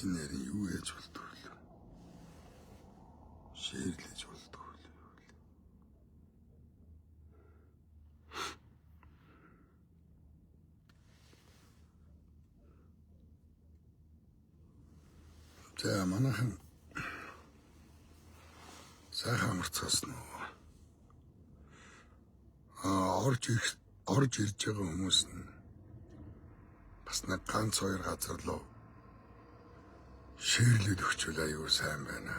Чи нэрийн юу яаж болдог вэ? Шээрлэж болдог вэ? За манайхан сайхан амарцгаасан уу? Орж ирж байгаа хүмүүс нь бас нэг ганц хоёр газар руу шээрлээд өгчүүл аюу сайн байна.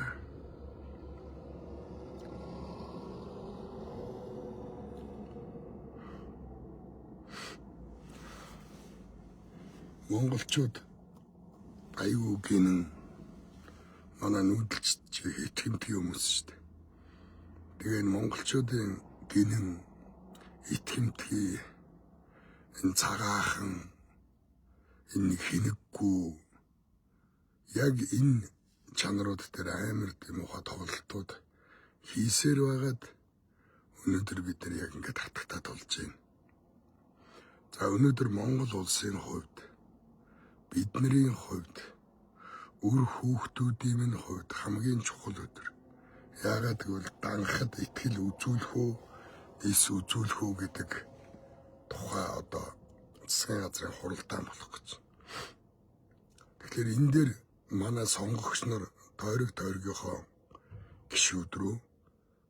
Монголчууд аюу гинэн манай нүүдэлч итгэмтгий хүмүүс шүү дээ. Тэгээ монголчуудын гинэн итгэмтгий энэ цагаахан энэ хинэггүй яг энэ чанарууд дээр амар муухай тоглолтууд хийсээр байгаад өнөөдөр бид нар яг ингээд хатагтаа тулж байна. За өнөөдөр Монгол улсын хувьд бидний хувьд үр хүүхдүүдийн минь хувьд хамгийн чухал өдөр. Яагаад гэвэл данхад итгэл үзүүлэх үү, эс үзүүлэх үү гэдэг тухай одоо засгийн газрын хуралдаан болох гэж. Тэгэхээр энэ дээр манай сонгогч нар тойрогийнхоо гишүүд рүү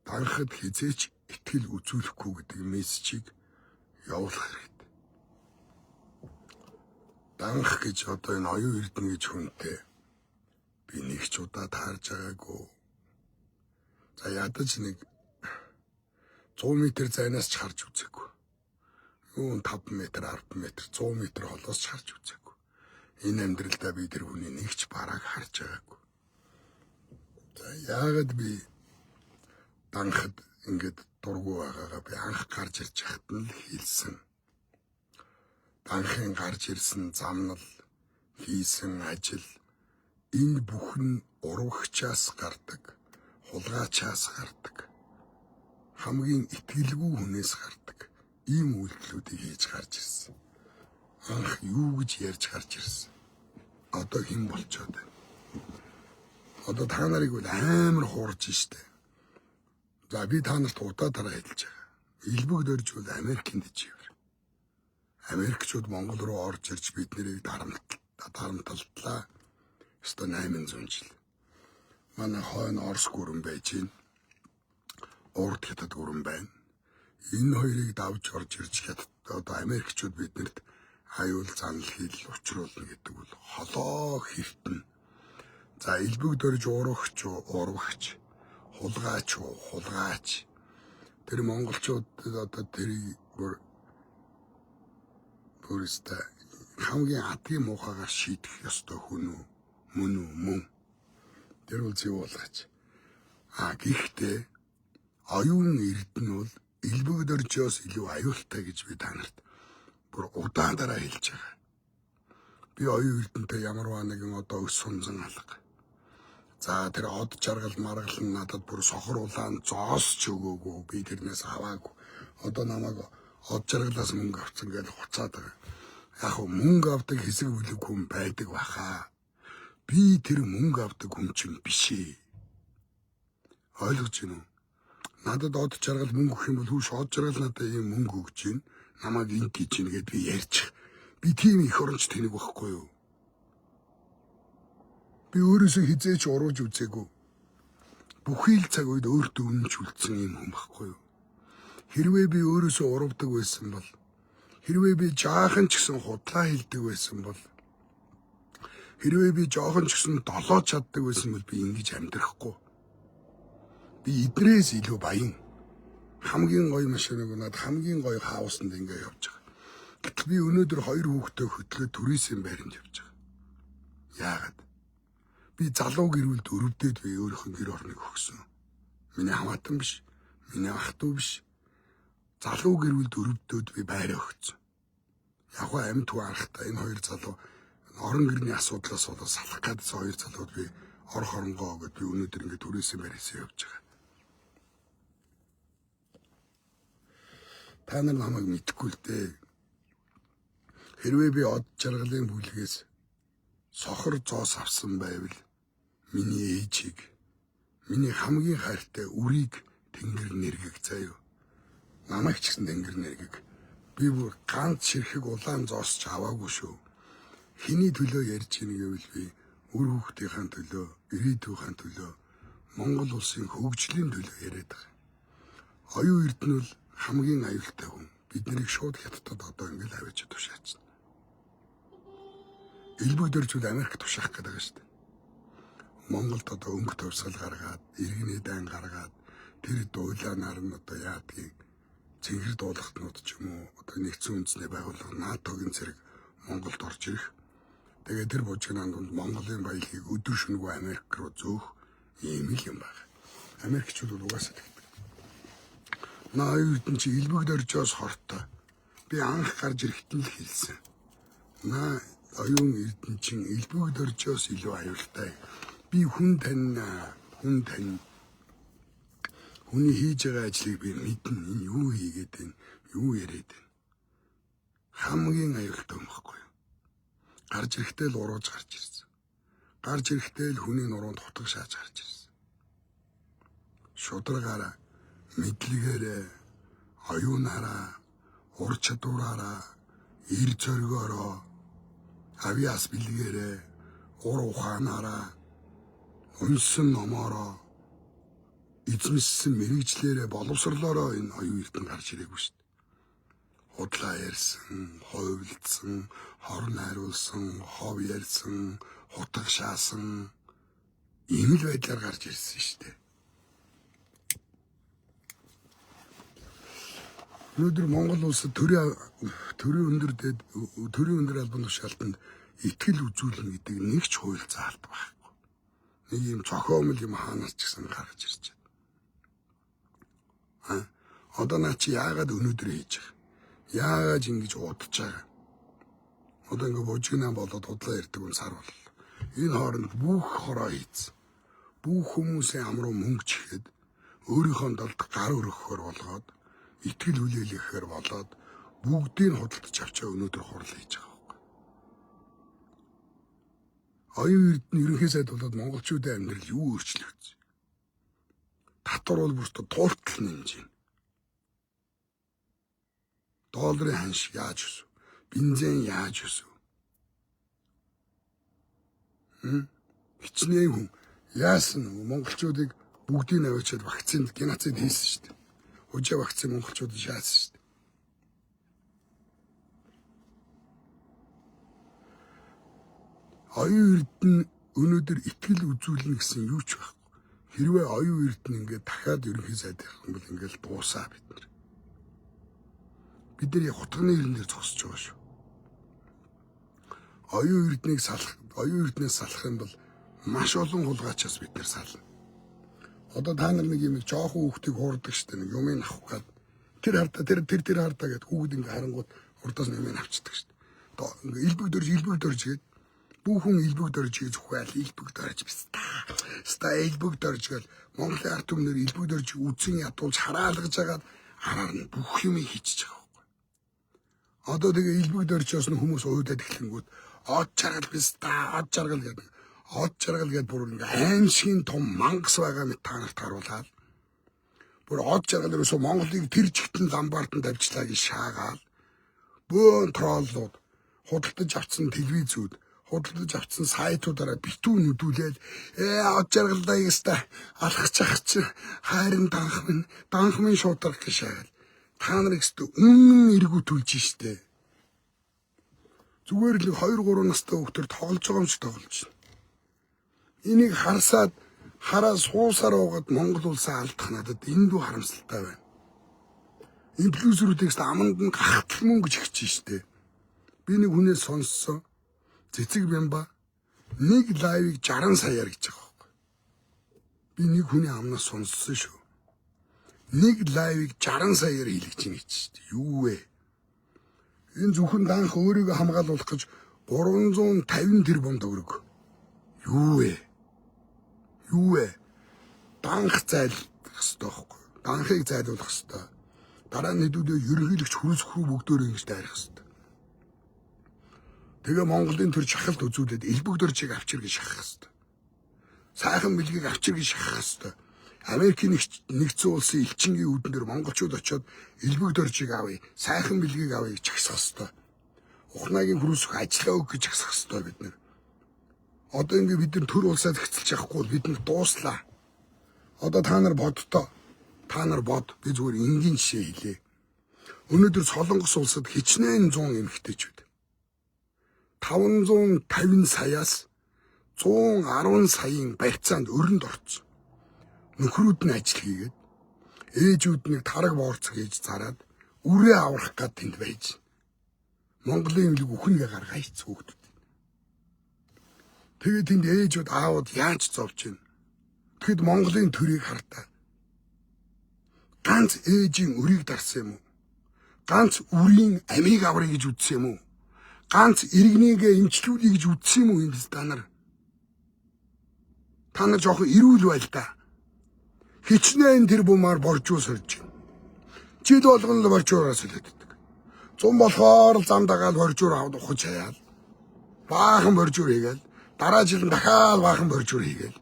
данхад хизээч итгэл үзүүлэхгүй гэдэг мессежийг явуулах хэрэгтэй. Данх гэж одоо энэ оюун эрдэнэ гэж хүнтэй би нэг ч удаа таарж байгаагүй. За ядаж нэг 100 м зайнаас ч харж үзээгүй. Юу 5 м, 10 м, 100 м холоос ч харж үзээгүй. Энэ амьдралдаа би тэр хүний нэг ч бараг харж байгаагүй. За яагаад би данхад ингээд дургу байгаагаа би анх гарч ирж хахад нь хэлсэн. Данхын гарч ирсэн замнал, хийсэн ажил энэ бүхэн урвагчаас гардаг, хулгайчаас гардаг, хамгийн итгэлгүй хүнээс гардаг ийм үйлдэлүүдийг хийж гарч ирсэн. Анх юу гэж ярьж гарч ирсэн. Одоо хэн болчоод байна? Одоо та нарыг бол амар хуурж штэ. За би та нарт удаа дараа хэлж байгаа. Илбэг дөрж бол Америкт жийвэр. Америкчууд Монгол руу орж ирж бид нарыг дарамтлаа. Өстой 800 жил. Манай хойно Орос гүрэн байж гин. Урд хятад гүрэн байна. Энэ хоёрыг давж орж ирж хятад одоо Америкчууд биднэрт аюул занал хийл учруулна гэдэг бол холоо хэртэн. За илбэг дөрж урвагч, хулгайч. Тэр монголчууд одоо тэрийг бүрээстэй хамгийн адгийн муухайгаар шийдэх ёстой хүн үү? Мөн. Тэр бол зөв болгооч. Гэхдээ оюун эрдэнэ бол илбэг дөржөөс илүү аюултай гэж би та нарт бүр удаан дараа хэлж байгаа. Би оюун эрдэнэтэй ямарваа нэгэн одоо өс сунзан алга. За тэр од жаргал маргал нь надад бүр сохор улаан зоосч өгөөгүй. Би тэрнээс аваагүй. Одоо намайг од жаргалаас мөнгө авцсан гэж хуцаад байгаа. Яг мөнгө авдаг хэсэг бүлэг хүн байдаг баха. Би тэр мөнгө авдаг хүн чинь биш ээ. Ойлгож байна уу? Надад од жаргал мөнгө өгөх юм бол хүүш од жаргал надад ийм мөнгө өгч гин. Намайг инт гэж нэгэд би ярьчих. Би тийм их оронч тэнэг байхгүй юу? Би өөрөөсөө хизээч урууж үзээгүй. Бүхий л цаг үед өөртөө үнэнч үлдсэн юм хүн байхгүй юу? Хэрвээ би өөрөөсөө уруудаг байсан бол, хэрвээ би жаахан ч гэсэн худлаа хэлдэг байсан бол, хэрвээ би жоохон ч гэсэн долоож чаддаг байсан бол би ингэж амьдрахгүй. Би эднээс илүү баян. Хамгийн гоё машиныг надад хамгийн гоё хаусанд ингэ явж байгаа. Гэтэл би өнөөдөр 2 хүүхдээ хөтлөө түрээсийн байранд явж байгаа. Яагаад? Би залуу гэрүүлд өрөвдөөд би өөрийнхөө гэр орныг өгсөн. Миний хамаатан биш, миний ах トゥ биш. Залуу гэрүүлд өрөвдөөд би байраа өгсөн. Яг гоо амьд хүү анхтай энэ хоёр залуу орон гэрний асуудлаас болоод салах гэдсэн хоёр залууд би ор хоронгоо гэд би өнөөдөр ингэ түрээсийн байраас явж байгаа. Та нар намайг мэдэхгүй л дээ. Хэрвээ би од жаргалын бүлгээс сохор зоос авсан байвал миний ээжийг, миний хамгийн хайртай үрийг тэнгэр нэргэг заяа. Намайг ч гэсэн тэнгэр нэргэг. Би бүр ганц ширхэг улаан зоосч аваагүй шүү. Хиний төлөө ярьж ийн гэвэл би үр хүүхдийн төлөө, ирээдүйн төлөө, Монгол улсын хөгжлийн төлөө яриад байгаа. Оюун эрдэнэ бол хамгийн аюултай хүн. Биднийг шууд хятадд одоо ингээл аваач тушаачна. Элбэг дөржүүл Америк тушаах гэдэг байгаа шүү дээ. Монголд одоо өнгө төвсгөл гаргаад, иргэний дан гаргаад, тэр дуйлаанаар нь одоо яадгийг цэнгэр дуулахтнууд ч юм уу, одоо нэгдсэн үндэсний байгууллага НАТОгийн зэрэг Монголд орж ирэх. Тэгээд тэр бужигнаанд Монголын баялагийг өдөр шөнөгүй Америк руу зөөх ийм л юм байна. Америкчууд бол угаасаа тэгдэг. Оюун чи элбэг дөржөөс хортой. Би анх гарч ирэхдээ л хэлсэн. Оюун эрдэнэ чин элбэг дөржөөс илүү аюултай. Би хүн тань хүний хийж байгаа ажлыг би мэднэ. Энэ юу хийгээд байна? Юу яриад байна? Хамгийн аюултай юм баггүй юу? Гарч ирэхдээ л урууж гарч ирсэн. Гарч ирэхдээ л хүний нуруунд хутга шааж гарч ирсэн. Шударгаараа, мэдлэгээрээ, оюунаараа, ур чадвараараа, эр зоригоороо, авиас бэлгээрээ, ур ухаанаараа, унсан номоороо, эзэмссэн мэрэгчлэрээ боловсрлоороо энэ оюун эрдэнэ гарч ирээгүй шүү дээ. Худлаа ярьсан, хойвлцсан, хор найруулсан, хов ярьсан, хутга шаасан ийм л байдлаар гарч ирсэн шүү дээ. Өнөөдөр Монгол улсад төрийн өндөр албан тушаалтанд итгэл үзүүлнэ гэдэг нэг ч хууль заалт байхгүй. Нэг юм цохиомл юм хаанаас ч гэсэн гаргаж ирж байна. Одоо наа чи яагаад өнөөдөр хийж байгаа? Яагаад ингэж удаж байгаа? Одоо ингэ бужигнаа болоод худлаа ярьдаг хүн сар боллоо. Энэ хооронд бүх хороо хийц. Бүх хүмүүсийн амруу мөнгө чихээд өөрийнхөө долд гар өргөхөөр болгоод итгэл хүлээлгэхээр болоод бүгдийг худалдаж авчаа өнөөдөр хурал хийж байгаа байхгүй. Оюун эрдэнэ ерөнхий сайд болоод монголчуудын амьдрал юу өөрчлөгдсөн? Татвар бол бүртөө тууртал нэмж байна. Долларын ханш яаж өсөв? Бензин яаж өсөв? Хичнээн хүн яасан монголчуудыг бүгдийг наваачаад вакцинд геноцид хийсэн шүү дээ. Хужаа вакцин монголчуудад шаасан шүү дээ. Оюун эрдэнэ өнөөдөр итгэл үзүүлнэ гэсэн юу ч байхгүй. Хэрвээ оюун эрдэнэ ингээд дахиад ерөнхий сайд явах юм бол ингээд дуусаа бид нар. Бид нар хутганы ирэн дээр зогсож байгаа шүү. Оюун эрдэнээс салах юм бол маш олон хулгайчаас бид нар сална. Одоо та нар нэг юм жоохон хүүхдийг хуурдаг штэ нэг юм авах гад тэр хардаа тэр хардаа гэд хүүхд ингээ харангууд урдаас нэг юм авчдаг штэ. Одоо элбэг дөрж гээд бүхэн элбэг дөржийг зүхэл элбэг дөрж биста. Элбэг дөрж гэл Монголын ард түмнэр элбэг дөржийг үдсэн ядуулж хараалгаж агаад араар нь бүх юм хийчихэж байгаа байхгүй. Одоо тэгээ элбэг дөржөөс нь хүмүүс уйдаад эхлэнгүүт од жаргал биста од жаргал гэдэг. Од жаргал гэдээ бүр ингээ аимшигын том мангас байгаа мэт та нарт харуулаад бүр од жаргал ерөөсөө Монголыг тэр чигтэн ламбаартанд авчлаа гэж шаагаал бөөн троллууд худалдаж авсан телевизүүд худалдаж авсан сайтуудаараа битүү нүдүүлээд од жаргалдаа яста алхах чи хайрын данхмын шуударга гэж шаагаал та нар ихтэй үнэн эргүүтүүлж штэ зүгээр л 2-3 настай хүүхдэр тоглож байгаа юм шиг тоглож байна. Энийг хараа суусаар угаад Монгол улсаа алдах надад эндүү харамсалтай байна. Инфлюенсерүүдээс аманд нь гахтал мөнгө жигч штэ. Би нэг хүнээс сонссон. Цэцэг Бямба нэг лайвыг 60 саяар гэж байгаа байхгүй. Би нэг хүний амнаас сонссон шүү. Нэг лайвыг 60 саяар хийлгэж ийн гэж штэ. Юу вэ? Энэ зөвхөн данх өөрийгөө хамгаалуулах гэж 350 тэрбум төгрөг. Юу вэ? Данх зайлах хэрэгтэй байхгүй. Данхыг зайлуулах хэрэгтэй. Дараа нь хэдүүдээ ерөнхийлөгч хөрөсхрүү бүгдөө ингэж дайрах хэрэгтэй. Тэгээ Монголын төр шахалт үзүүлээд элбэг дөржийг авчир гэж шахах хэвээр. Сайхан бэлгийг авчир гэж шахах хэвээр. Америкийн нэгдсэн улсын элчингийн үүдэн дээр монголчууд очиод элбэг дөржийг авъя, сайхан бэлгийг авъя гэж хасах хэвээр. Ухнагийн хөрөсөх ажиллаа өг гэж хасах хэвээр бид нэр. Одоо ингэ бид нар төр улсаа зэгцэлж явахгүй бид нар дууслаа. Одоо та нар бодтоо. Та нар бод. Би зүгээр энгийн жишээ хэлье. Өнөөдөр Солонгос улсад хичнээн 100 эмэгтэйчүүд. 550 саяас 110 саяын барьцаанд өрөнд орсон. Нөхрүүд нь ажил хийгээд ээжүүд нэг тараг боорцог ээж зараад үрээ аврах гад тэнд байж. Монголын имлэг үхнгээ гаргаач хүүхдүүд. Тэгээд тэнд ээжүүд аауд яаж зовж байна. Тэгэд Монголын төрийг хартаа. Ганц ээжийн өрийг дарсан юм уу? Ганц үрийн амийг аврыг гэж үзсэн юм уу? Ганц иргэнийгээ эмчлүүлэе гэж үзсэн юм уу юм бэ та нар? Та нар жоохон ирүүл байл та. Хичнээн тэр бумаар боржуу сорж байна. Жил болгон л боржуураас солиоддаг. Зун болохоор л зам дагаад боржуур авд ухаж хаяал. Баахан боржуур хийгээл. Дараа жил дахиад баахан боржуур хийгээл.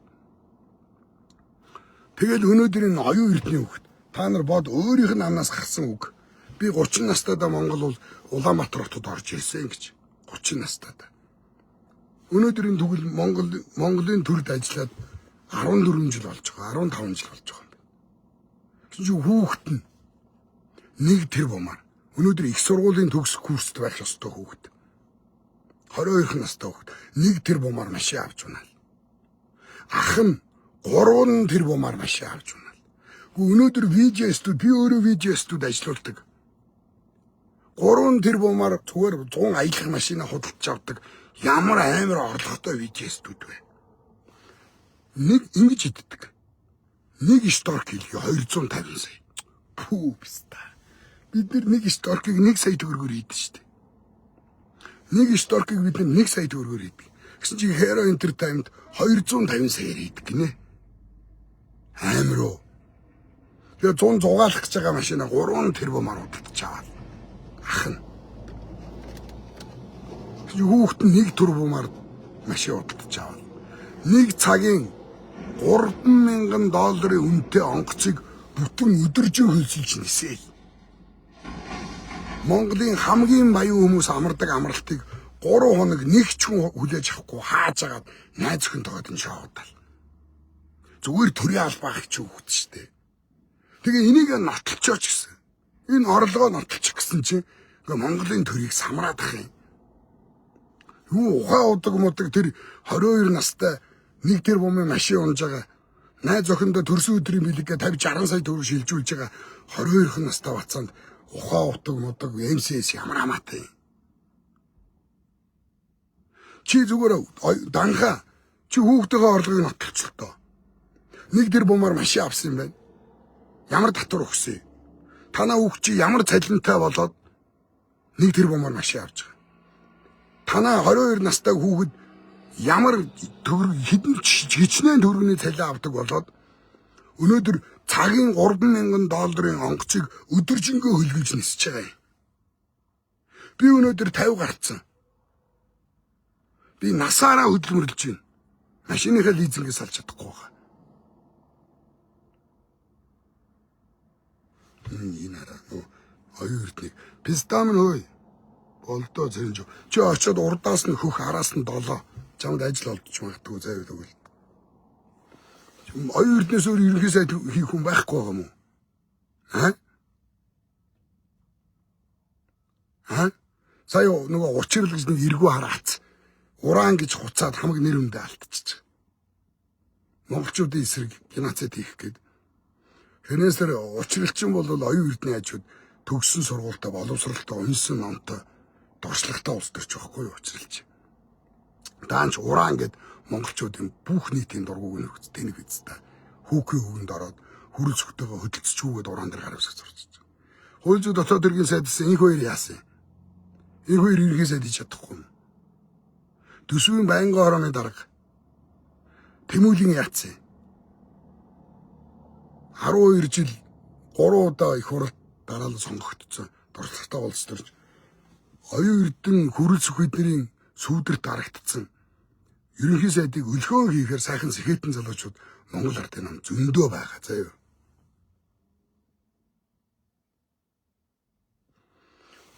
Тэгэл өнөөдрийн оюун эрдний хүүхд. Та нар бод өөрийнх нь амнаас гарсан үг. Би 30 настайдаа Монгол бол Улаанбаатар хотод орж ирсэн гэж. 30 настайдаа. Өнөөдрийн тэгвэл Монголын төрд ажиллаад 14 жил болж байгаа. 15 жил болж байгаа юм байна. Тэгвэл хүүхэд нь нэг тэр бумаар өнөөдөр их сургуулийн төгс курст байх ёстой хүүхэд. 22 настай хүүхэд нэг тэр бумаар машин авч унаа. Ах нь 3 тэр бумаар машин авч унаа. Өнөөдөр видео студ би өөрөө видео студ ажиллаулдаг. 3 тэр бумаар зүгээр 100 аялах машина худалдаж авдаг. Ямар амар орлоготой видео студ вэ? Нэг ингэж иддэг. Нэг шторк хэлгээ 250 сая. Пүү биста. Бид нэг шторкийг 1 сая төгрөгөөр идэж штэ. Нэг шторкийг бид 1 сая төгрөгөөр идэг. Гэсэн чи Hero Entertainment 250 саяар идэг гинэ. Амар уу. Тэгээ 100 зугаалах гэж байгаа машина 3 тэрбумаар удагдаж аваад. Ах нь. Хүүхэд нэг тэрбумаар машин удагдаж аваад. Нэг цагийн $3,000 үнэтэй онгоцыг бүтэн өдөржин хөлсөлж нисээл. Монголын хамгийн баян хүмүүс амардаг амралтыг 3 хоног нэг ч хүн хүлээж авахгүй хааж агаад найз өхөнтэйгээ энэ шоудал. Зүгээр төрийн албаах ч хүүхэд штэ. Тэгээ энийг нотолчооч гэсэн. Энэ орлогоо нотолчих гэсэн чинь Монголын төрийг самраад ах юм. Юу ухаа удаг мудаг тэр 22 настай нэг тэр бумын машин унж байгаа. Найз охиндоо төрсөн өдрийн бэлгээ 50-60 сая төгрөг шилжүүлж байгаа 22 настай бацаанд ухаа удаг мудаг МСС ямар хамаатай. Чи зүгээр данха чи хүүхдийн орлогыг нотолчлоо. Нэг тэр бумаар машин авсан юм байна. Ямар татвар өгсөн. Танаа хүүхд чи ямар цалинтай болоод нэг тэр бумаар машин авч байгаа. Танаа 22 настай хүүхэд ямар төгрөг хэдэн хичнээн төгрөгийн цалин авдаг болоод өнөөдөр цагийн $3,000 онгоцыг өдөржингөө хөлгөж нисэж байгаа юм. Би өнөөдөр 50 гарцсан. Би насаараа хөдөлмөрлөж байна. Машиныхаа лизингээс салж чадахгүй байгаа. Энэ хараа. Оюун эрднийг пистам нь хөөе. Болдоо зэрэнж. Чи очиод урдаас нь хөх араас нь долоо. Чамд ажил олдож магадгүй заяа тэгвэл. Оюун эрднээс өөр ерөнхий сайд хийх хүн байхгүй байгаа юм уу? Сая нөгөө учрал гэж нэг эргүү хараац. Уран гэж хуцаад хамаг нэр хүндээ алдчихж. Монголчуудын эсрэг геноцид хийх гээд. Тэрнээс учралчин бол оюун эрдний хажууд төгссөн сургуультай боловсралтай унсан номтой дуршлагтай улс төрч байхгүй юу учралч. Даанч уран гэд монголчуудын бүх нийтийн дургууг нөхөд тэнэг эцтэй. Хүүхийн хөвөнд ороод хүрэл зүгтэйгээ хөдөлцчүүгээд уран дээр гаравсаж зурчих. Хууль зүйн дотоод хэргийн сайдсан энэ хоёр яасан. Энэ хоёр ерөнхий сайд хийж чадахгүй юм. Төсвийн байнгын хорооны дарга Тэмүүлгийн яатсан. 12 жил 3 удаа их хуралд дараалал сонгогдсон. Дурсгалтай улс төрж оюун эрдэн хүрэл сүхэднэрийн сүүдэрт дарагдсан ерөнхий сайдыг өлгөө хийхээр сайхан сэхэтэн залуучууд Монгол ардын нам зөндөө байгаа заяа.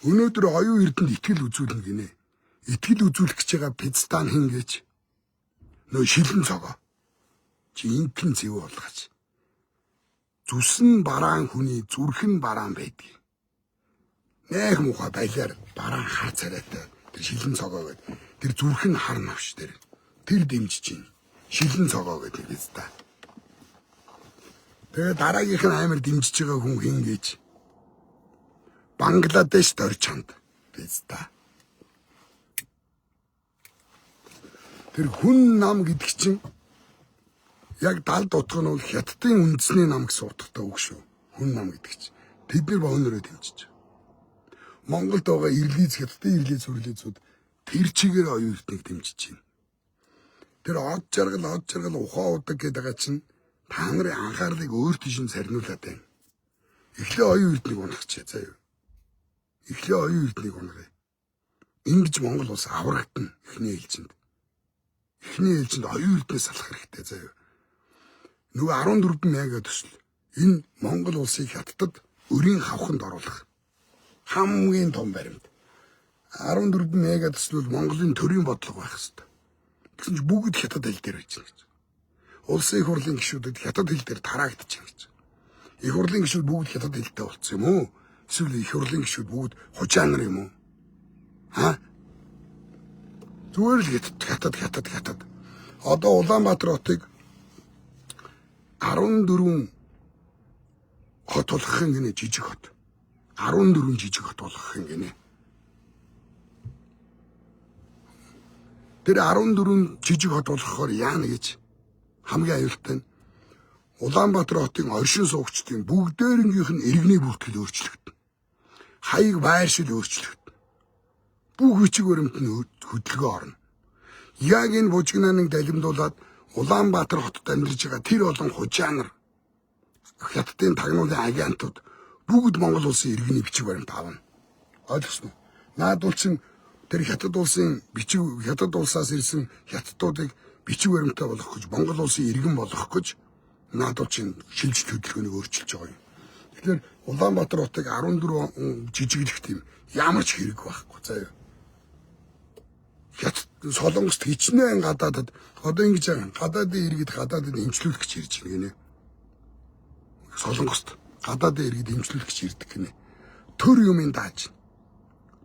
Өнөөдөр оюун эрдэнэд итгэл үзүүлнэ гинэ. Итгэл үзүүлэх гэж байгаа Пиздан хин гэж нөө шилэн цогоо. Чи интэн зэв болгооч. Зүсэн бараан хүний зүрхэн бараан байдаг. Нэх муха байлаар бараан хар царайтай тэр шилэн цогоо гэдэг. Тэр зүрх нь хар навш тэр дэмжиж чинь. Шилэн цогоо гэдэг биз та. Тэгээ дараагийнх нь амар дэмжиж байгаа хүн хин гэж Бангладеш дорж чанд биз та. Тэр хүн нам гэдэг чинь яг далд утга нь бол хятадын үндэсний нам гэсэн утгатай үг шүү. Хүн нам гэдэг чинь. Тэд нар бөөнөрөө дэмжиж. Монголд байгаа хятадын ирлиз сүрлизүүд тэр чигээр оюун эрднийг дэмжиж байна. Тэр од жаргал ухаан удаг гэдэг байгаа чинь та нарын анхаарлыг өөр тийш сарниулаад байна. Эхлээ оюун эрднийг унахчаа заяа. Эхлээ оюун эрднийг унагая. Ингэж Монгол улс аврагдана эхний ээлжинд. Эхний ээлжинд оюун эрднээс салах хэрэгтэй заяа. Нөгөө 14 мега төсөл энэ Монгол улсыг хятадд өрийн хавханд оруулах хамгийн том баримт. 14 мега төсөл бол Монголын төрийн бодлого байх хэрэгтэй. Гэсэн чинь бүгд хятад хэл дээр байж байгаа гэж. Улсын их хурлын гишүүдэд хятад хэл дээр тараагдчихна гэж. Их хурлын гишүүд бүгд хятад хэлтэй болцсон юм уу? Эсвэл их хурлын гишүүд бүгд хужаа нар юм уу? Зүгээр л хятад. Одоо Улаанбаатар хотыг 14 хот болгох гинэ жижиг хот. 14 жижиг хот болгох гинэ. Тэр 14 жижиг хот болгохоор яана гэж хамгийн аюултай нь Улаанбаатар хотын оршин суугчдын бүгдээрнгийнх нь иргэний бүртгэл өөрчлөгдөн. Хаяг байршил өөрчлөгдөн. Бүх бичиг баримт нь хөдөлгөөн орно. Яг энэ бужигнааныг далимдуулаад Улаанбаатар хотод амьдарч байгаа тэр олон хужаа нар хятадын тагнуулын агентууд бүгд Монгол улсын иргэний бичиг баримт авна. Ойлгосноо? Наадвал чин тэр хятад улсаас ирсэн хятадуудыг бичиг баримтаа болгох гэж Монгол улсын иргэн болгох гэж наадвал чин шилжилт хөдөлгөөнийг өөрчилж байгаа юм. Тэгэхээр Улаанбаатар хотыг 14 жижиглэх тийм ямар ч хэрэг байхгүй заяа. Хятад Солонгост хичнээн гадаадад одоо ингэж гадаадын иргэд гадаадад эмчлүүлэх гэж ирж байна гинэ. Солонгост гадаадын иргэд эмчлүүлэх гэж ирдэг гинэ. Төр юмын дааж.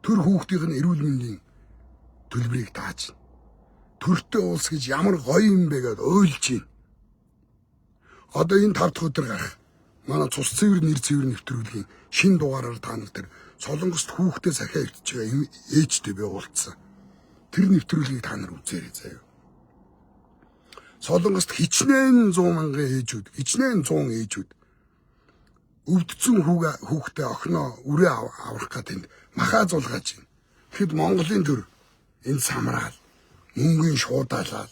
Төр хүүхдийн нь эрүүл мэндийн төлбөрийг дааж. Төртэй улс гэж ямар гоё юм бэ гэдээ ойлж байна. Одоо энэ 5 дахь өдөр гарах манай цус цэвэр нэр цэвэр нэвтрүүлгийн шин дугаараар та нар тэр Солонгост хүүхдээ сахиа өвтөж байгаа ээжтэй би уулзсан. Тэр нэвтрүүлгийг та нар үзээрэй заяа. Солонгост хичнээн 100 мянган ээжүүд өвдсөн хүүхдээ охиноо үрээ аврах гэдэг махаа зулгааж байна. Тэгэхэд Монголын төр энэ самраал мөнгөний шуудаалал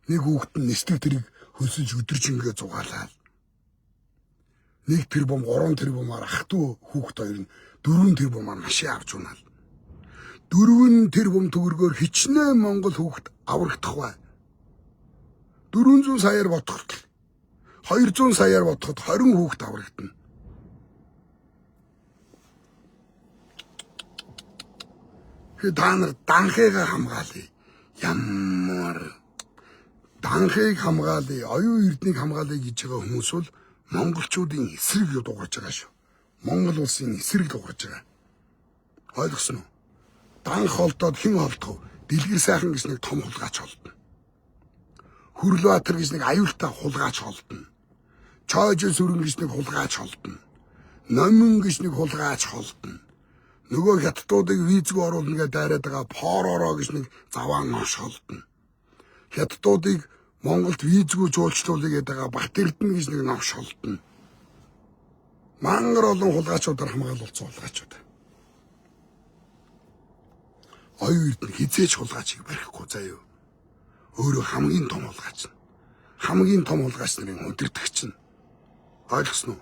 нэг хүүхэд нь нэстэг тэрийг хөлсөж өдөржингээ зугаалал. 1 тэрбум 3 тэрбумаар ах トゥ хүүхэд хоёр нь 4 тэрбумаар машин авч унаал. 4 тэрбум төгрөгөөр хичнээн Монгол хүүхэд аврагдах бай. 400 саяар бодоход 200 саяар бодоход 20 хүүхэд аврагдана. Та нар данхыгаа хамгаалъя. Ямар данхыг хамгаалъя, оюун эрднийг хамгаалъя гэж байгаа хүмүүс бол монголчуудын эсрэг дуурж байгаа шүү. Монгол улсын эсрэг дуурж байгаа. Ойлгосноо? Данх холдоод хэн холдох вэ? Дэлгэр сайхан гэж нэг том хулгайч холдно. Хүрлбаатар гэж нэг аюултай хулгайч холдно. Чойжин сүрэн гэж нэг хулгайч холдно. Номин гэж нэг хулгайч холдно. Нөгөө хятадуудыг визгүй оруулна гэж дайраад байгаа Поророо гэж нэг заваан нош холдно. Хятадуудыг Монголд визгүй жуулчлуулъя гэдэг байгаа Батэрдэн гэж нэг новш холдно. Мангар олон хулгайчуудаар хамгаалуулсан хулгайчууд. Оюун эрдэнэ хизээч хулгайчийг барихгүй заяа. Өөрөө хамгийн том хулгайч нь. Хамгийн том хулгайч нарын өдөртөгч нь. Ойлгосноо?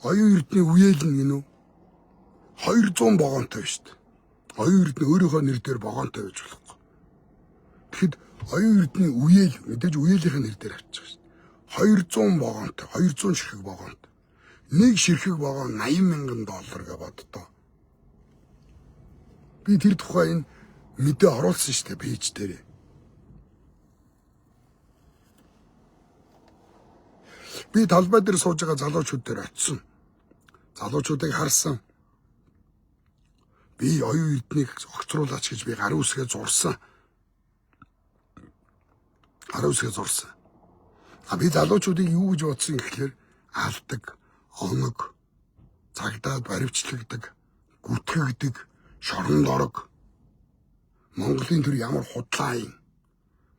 Оюун эрдэнэ үеэл нь гинөө 200 богоонтой шүү дээ. Оюун эрдэнэ өөрийнхөө нэр дээр богоонтой байж болохгүй. Тэгэхэд оюун эрдэнэ үеэл мэдээж үеэлийнхэн нэр дээр авчих шээ. 200 богоонтой, 200 ширхэг богоонтой. Нэг ширхэг вагон $80,000 гэж боддоо. Би тэр тухай энэ мэдээ оруулсан шүү дээ пэйж дээр. Би талбай дээр сууж байгаа залуучууд дээр очисон. Залуучуудыг харсан. Би оюун эрднийг огцруулаач гэж би гар үсгээ зурсан. Би залуучуудыг юу гэж бодсон гэхлээр алдаг, оног, цагдаад баривчлагддаг, гүтгэгдэг, шоронд орог. Монголын төр ямар худлаа юм.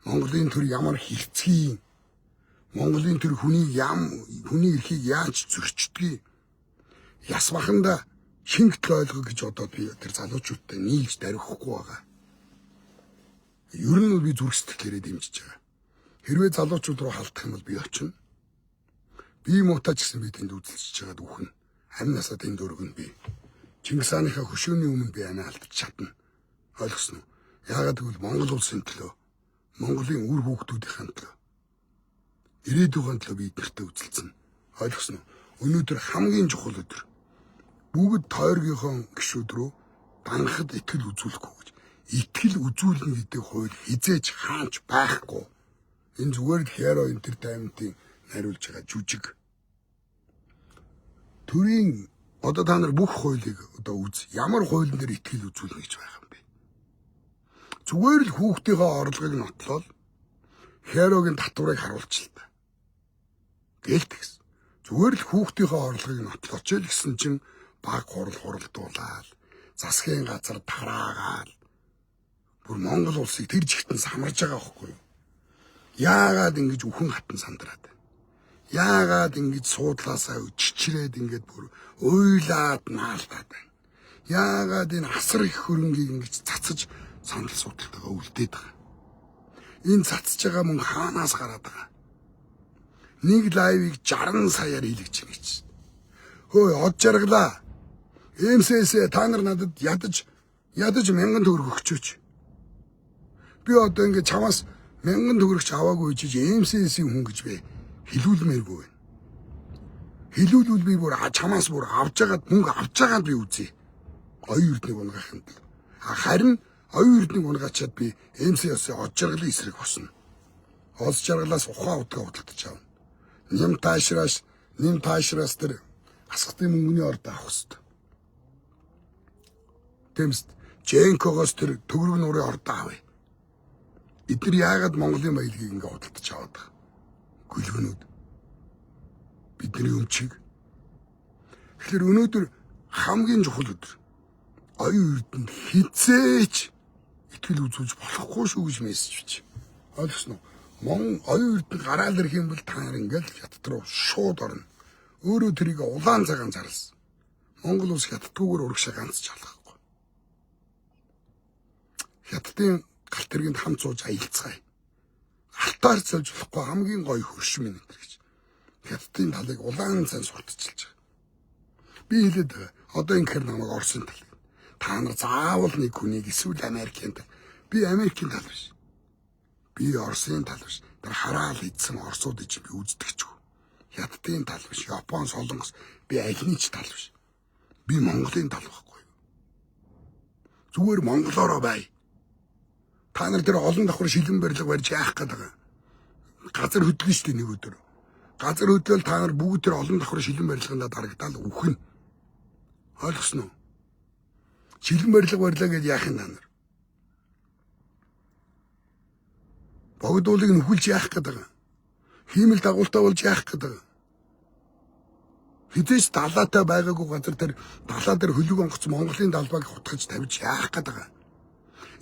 Монголын төр ямар хэрцгий юм. Монголын төр хүний эрхийг яаж зөрчдөг. Яс баханда шингтэл ойлгох гэж бодоод би тэр залуучуудтай нийлж дарихгүй байгаа. Ер нь би зүрх сэтгэлээрээ дэмжиж байгаа. Хэрвээ залуучууд руу халтах юм бол би очино. Би муутаач гэсэн би тэнд үзэлцэж байгаад үхэн. Амь насаа тэнд өргөн би. Чингис хааныхаа хөшөөний өмнө би амиа алдчих чадна. Ойлгосноо? Яагаад гэвэл Монгол улсын төлөө, Монголын үр хүүхдүүдийн төлөө, ирээдүйн төлөө би эднэртээ үзэлцэн. Ойлгосноо? Өнөөдөр хамгийн чухал өдөр. Бүгд тойргийнхоо гишүүд рүү данхад итгэл үзүүлэхгүй гэж. Итгэл үзүүлнэ гэдэг хууль хизээж хаанч байхгүй. Энэ зүгээр л Hero Entertainment-ийн хариулж байгаа жүжиг. Төрийн одоо та нар бүх хуулийг одоо үз. Ямар хуулийн дээр итгэл үзүүлнэ гэж байгаа юм бэ? Зүгээр л хүүхдийнхээ орлогыг нотлол Hero-гийн татварыг харуулж л та. Гэлтгс. Зүгээр л хүүхдийнхээ орлогыг нотлооч л гэсэн чинь баг хуралдуулаад засгийн газар тараагаал. Бүр Монгол улсыг тэр жигтэн самарж байгаа байхгүй юу? Яагаад ингэж үхэн хатан сандраад байна? Яагаад ингэж суудлаасаа чичрээд ингэж бүр уйлаад наалдаад байна? Яагаад энэ асар их хөрөнгийг ингэж цацаж сандал суудалтайгаа үлдээд байгаа? Энэ цацж байгаа мөн хаанаас гараад байгаа? Нэг лайвыг 60 саяар хийлгэж байна гэж. Хөөе, од жаргалаа. МСС та нар надад ядаж $1000 өгчөөч. Би одоо ингэ чамаас $1000 аваагүй чиж МСС-ийн хүн гэж би хэлүүлмээргүй байна. Хэлүүлвэл би бүр чамаас бүр мөнгө авч байгаад би үзье. Оюун эрднийг унгахын тулд. Харин оюун эрднийг унгаачаад би МСС-ийн од жаргалын эсрэг босно. Од жаргалаас ухаан удаа худалдаж авна. Нэм таашраас тэр асгатын мөнгөний орд авах хэрэгтэй. Тэмст Женкогоос тэр төгрөг нуурын орд авъя. Эдгээр яагаад Монголын баялагийг ингээ худалдаж аваад байгаа? Гүлгэнүүд. Бидний өмчийг. Тэгэхээр өнөөдөр хамгийн чухал өдөр. Оюун эрдэнэ хизээч итгэл үзүүлж болохгүй шүү гэж мессеж бичиж. Ойлгосноо? Оюун эрдэнэ гараал ирэх юм бол та нар ингээл хятад руу шууд орно. Өөрөө тэрийг улаан цагаан зарласан. Монгол улс хятадгүйгээр урагшаа ганц ч алгахгүй. Хятадын галт тэргэнд хамт сууж аялцгаая. Алтаар залж болохгүй хамгийн гоё хөршин минь энэ гэж. Хятадын талыг улаан цан сурталчилж байгаа. Би хэлээд байгаа. Одоо ингэхэр намайг Оросын тал. Та нар заавал нэг хүнийг эсвэл Америкийн тал. Би Америкийн тал биш. Би Оросын тал биш. Тэр хараал идсэн Оросууд гэж би үздэгчгүй. Хятадын тал биш. Япон, Солонгос би аль ч тал биш. Би Монголын тал байхгүй. Зүгээр монголоороо бай. Та нар тэр олон давхар шилэн барилга барьж яах гээд байгаа. Газар хөдлөн шүү дээ нэг өдөр. Газар хөдлөл та нар бүгд тэр олон давхар шилэн барилганд дарагдаад үхэн. Ойлгосноо? Шилэн барилга барьлаа гэж яах юм та нар? Богдуулыг нөхөлж яах гээд байгаа. Хиймэл дагуултаа болж яах гээд байгаа. Хизээч далаатай байгаагүй газар тэр далаа дээр хөлөг онгоц Монголын далбайг хутгаж тавьж яах гээд байгаа.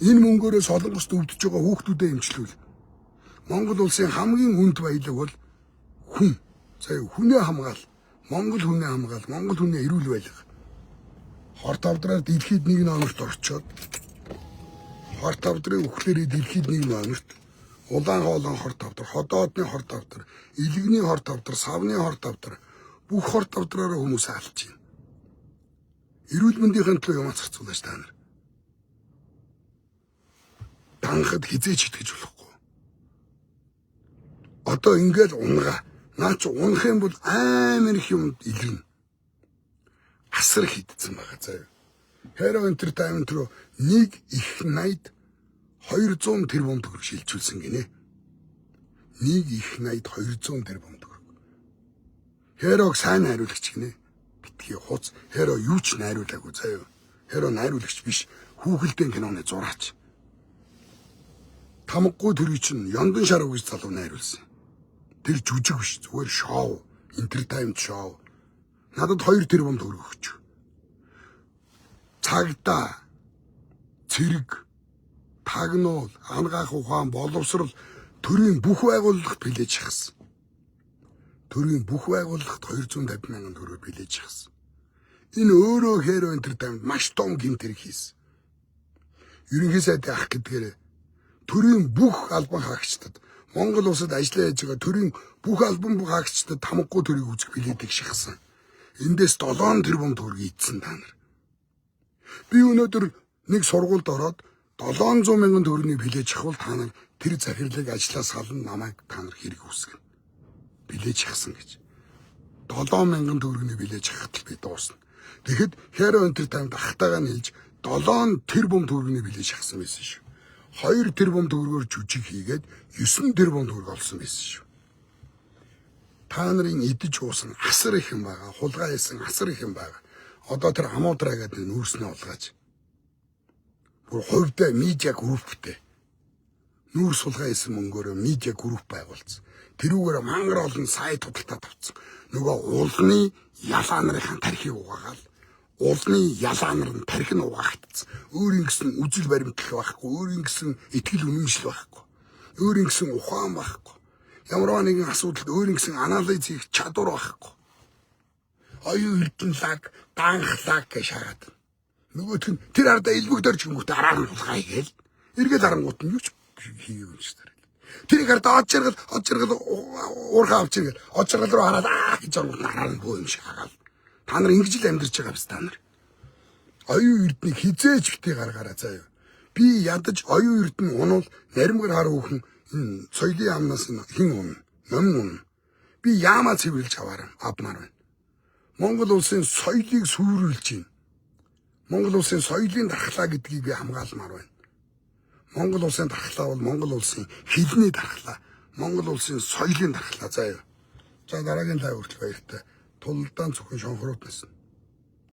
Энэ мөнгөөрөө Солонгост өвдөж байгаа хүүхдүүдэд эмчлүүл. Монгол улсын хамгийн хүнд баялаг бол хүн. Сая хүнээ хамгаал. Монгол хүнээ хамгаал. Монгол хүнээ эрүүл байлга. Хорт авдраар дэлхийд нэг номерт орчоод хорт авдрын үхлээрээ дэлхийд нэг номерт улаан хоолон хорт авдар, ходоодны хорт авдар, илэгний хорт авдар, савны хорт авдар бүх хорт авдраараа хүмүүс алж байна. Эрүүл мэндийн төлөө юм зарцуулаач та нар. хангахад хизээч итгэж болохгүй. Одоо ингээл унгаа. Наа чи унах юм бол амар их юм илэрнэ. Асар хидсэн байгаа заяа. Hero Entertainment руу нэг их найд 200 тэрбум төгрөг шилжүүлсэн гинэ. Нэг их найд 200 тэрбум төгрөг. Hero-г сайн найруулагч гинэ. Битгий хуц. Hero юу ч найруулаагүй заяа. Hero найруулагч биш. Хүүхэлдэйн киноны зураач. Тамгагүй төрий чинь Яндан Шарав гэж залуу найруулсан. Тэр жүжиг биш. Зүгээр шоу, entertainment шоу. Надад 2 тэрбум төгрөг өгч. Цагдаа, цэрэг, тагнуул, ангаах ухаан, боловсрал төрийн бүх байгууллагт билээж шахсан. Төрийн бүх байгууллагт 250 мянган төгрөг билээж шахсан. Энэ өөрөө Hero Entertainment маш том гэмтэр хийсэн. Ерөнхий сайдын ах гэдгээр төрийн бүх албан хаагчдад Монгол улсад ажиллаж байгаа төрийн бүх албан хаагчдад тамгагүй төрийг үзэх билетийг шахсан. Эндээс 7 тэрбум төгрөг ийдсэн та нар. Би өнөөдөр нэг сургуульд ороод 700 мянган төгрөгийн билет шахвал та нар тэр захирлыг ажлаас хална намайг та нар хэрэг үүсгэнэ. Билет шахсан гэж. 7 мянган төгрөгийн билет шахахад би дуусна. Тэгэхэд Hero Entertainment ахтайгаа нийлж 7 тэрбум төгрөгийн билет шахсан байсан шүү. 2 тэрбум төгрөгөөр жүжиг хийгээд 9 тэрбум төгрөг олсон байсан шүү. Та нарын идэж уусан асар их юм байгаа. Хулгай хийсэн асар их юм байгаа. Одоо тэр амуудраа гэдэг нүүрснээ олгаж. Бүр хувьдаа медиа групптэй. Нүүр сулгай хийсэн мөнгөөрөө медиа групп байгуулсан. Тэрүүгээр мангар олон сайт худалдаад авсан. Нөгөө уулны ялаа нарын тархийг угаагаал. Уулны ялаа нар нь тархи нь угаагдсан. Өөрийн гэсэн үзэл баримтлал байхгүй, өөрийн гэсэн итгэл үнэмшил байхгүй. Өөрийн гэсэн ухаан байхгүй. Ямар нэгэн асуудалд өөрийн гэсэн анализ хийх чадвар байхгүй. Оюун эрдэнэлаг, данхлаг гэж шахаад. Нөгөөх нь тэр ардаа илбэгдэрч хүмүүст араар нь хулгай гээл. Эргэл арангууд нь юу ч хийгээгүй юм шиг байна. Тэрийг ардаа од жаргал уурхаа авч иргээл. Од жаргал руу хараад гэж оргууд араар нь бөө юм шиг хагаал. Та нар ингэж л амьдарч байгаа биз та нар. Оюун эрднийг хизээч битгий гаргаараа заяа. Би ядаж оюун эрдэнэ унвал наримгар хар хүүхэн энэ соёлын амнаас хин унна, ном унна. Би яамаа цэвэрлж аваарай авмаар байна. Монгол улсын соёлыг сүрүүлж байна. Монгол улсын соёлын дархлаа гэдгийг би хамгаалмаар байна. Монгол улсын дархлаа бол Монгол улсын хэлний дархлаа, Монгол улсын соёлын дархлаа заяа. За дараагийн лайв хүртэл баяртай. Тулалдаан зөвхөн шонхрууд байсан.